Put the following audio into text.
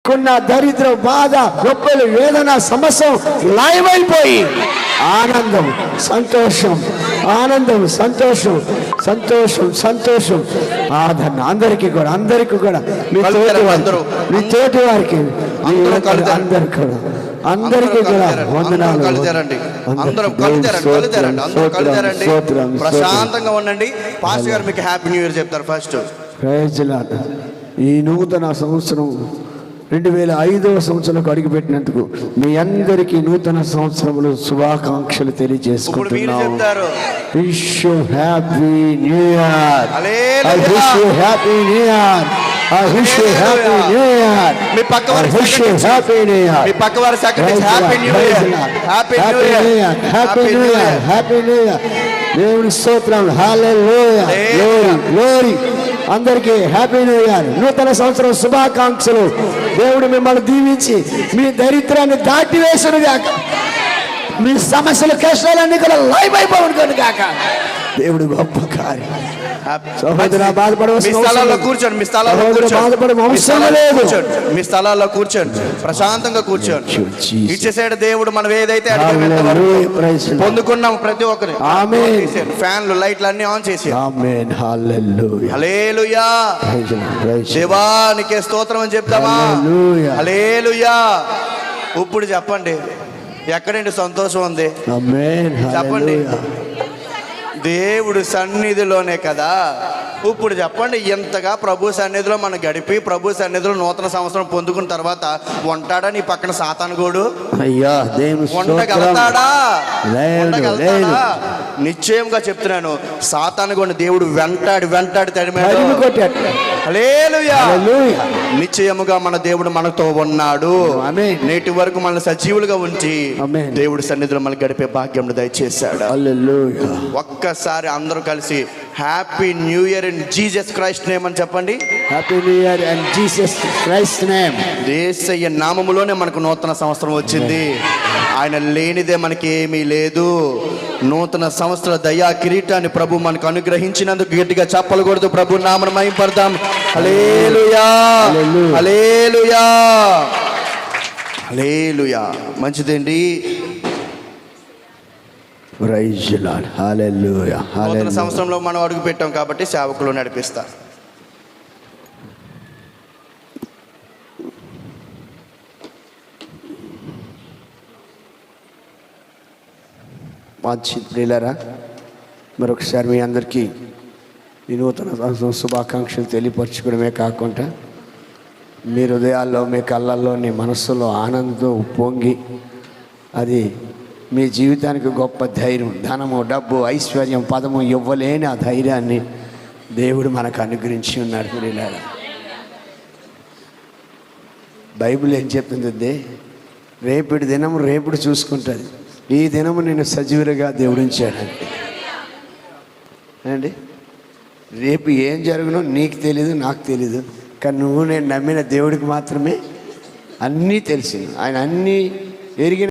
కున్న దరిద్ర బాధ గొప్పలు వేదన సమస్య లయమైపోయి ఆనందం సంతోషం ఆనందం సంతోషం సంతోషం సంతోషం ఆదరణ అందరికీ కూడా మీ తోటి వారికి అందరికీ కూడా వందనాలు. ప్రశాంతంగా ఉండండి. పాస్టర్ గారు మీకు హ్యాపీ న్యూ ఇయర్ చెప్తారు. First prize lord. ఈ నూతన సంవత్సరం 2005వ సంవత్సరంలో అడుగుపెట్టినందుకు మీ అందరికీ నూతన సంవత్సరంలో శుభాకాంక్షలు తెలియజేసుకుంటున్నాను. Wish you happy new year. I wish you happy new year. I wish you happy new year. మీ పక్కవారి wish you happy new year. మీ పక్కవారి secretary happy new year. Happy new year. Happy new year. Happy new year. దేవుని స్తోత్రం. Hallelujah. Glory glory. అందరికీ happy new year. నూతన సంవత్సరం శుభాకాంక్షలు. దేవుడు మిమ్మల్ని దీవించి మీ దరిద్రాన్ని దాటివేసును గాక. మీ సమస్యలు కష్టాలన్నీ కూడా లైవ్ అయిపోవును గాక. దేవుడు గొప్ప కార్యం. కూర్చోండి. మీ స్థలాల్లో కూర్చోండి. ప్రశాంతంగా కూర్చోండి. ఇచ్చేసాడు దేవుడు. మనం ఏదైతే పొందుకున్నాం ప్రతి ఒక్కరి ఫ్యాన్లు లైట్లు అన్ని ఆన్ చేసి హల్లెలూయా దేవానికే స్తోత్రం అని చెప్తామా? హల్లెలూయా. ఇప్పుడు చెప్పండి, ఎక్కడండి సంతోషం ఉంది? చెప్పండి. దేవుడు సన్నిధిలోనే కదా. ఇప్పుడు చెప్పండి, ఎంతగా ప్రభు సన్నిధిలో మనం గడిపి ప్రభు సన్నిధిలో నూతన సంవత్సరం పొందుకున్న తర్వాత ఉంటాడా నీ పక్కన సాతానుగోడు? అయ్యా ఉండగలుగుతాడా? నిశ్చయంగా చెప్తున్నాను, సాతానుగోడు దేవుడు వెంటాడి తడిమాడు. హల్లెలూయా. నిశ్చయముగా మన దేవుడు మనతో ఉన్నాడు. నేటి వరకు మన సజీవులుగా ఉంచి దేవుడు సన్నిధిలో మనం గడిపే భాగ్యం దయచేశాడు. ఒక్కసారి అందరూ కలిసి happy new year in Jesus Christ name అని చెప్పండి. Happy new year in Jesus Christ name. యేసయ్య నామములోనే మనకు నూతన సంవత్సరం వచ్చింది. ఆయన లేనిదే మనకి ఏమీ లేదు. నూతన సంవత్సర దయా కిరీటాన్ని ప్రభు మనకు అనుగ్రహించినందుకు గట్టిగా చెప్పకూడదు. ప్రభు నామమును మహిమపడదాం. హల్లెలూయా హల్లెలూయా హల్లెలూయా. మంచిదండి. నూతన సంవత్సరంలో మనం అడుగు పెట్టాం కాబట్టి సేవకులు నడిపిస్తారు. ప్రియులారా, మరొకసారి మీ అందరికీ ఈ నూతన సంవత్సరం శుభాకాంక్షలు తెలియపరచుకోవడమే కాకుండా మీ హృదయాల్లో మీ కళ్ళల్లో మీ మనస్సులో ఆనందంతో పొంగి అది మీ జీవితానికి గొప్ప ధైర్యం, ధనము డబ్బు ఐశ్వర్యం పదము ఇవ్వలేని ఆ ధైర్యాన్ని దేవుడు మనకు అనుగ్రహించి ఉన్నాడు. ప్రియులారా, బైబిల్ ఏం చెప్తుంది? రేపటి దినము రేపుడు చూసుకుంటుంది. ఈ దినము నేను సజీవులుగా దేవుడించాడండి అండి. రేపు ఏం జరుగునో నీకు తెలీదు, నాకు తెలీదు. కానీ నువ్వు నేను నమ్మిన దేవుడికి మాత్రమే అన్నీ తెలిసింది. ఆయన అన్నీ ఎరిగిన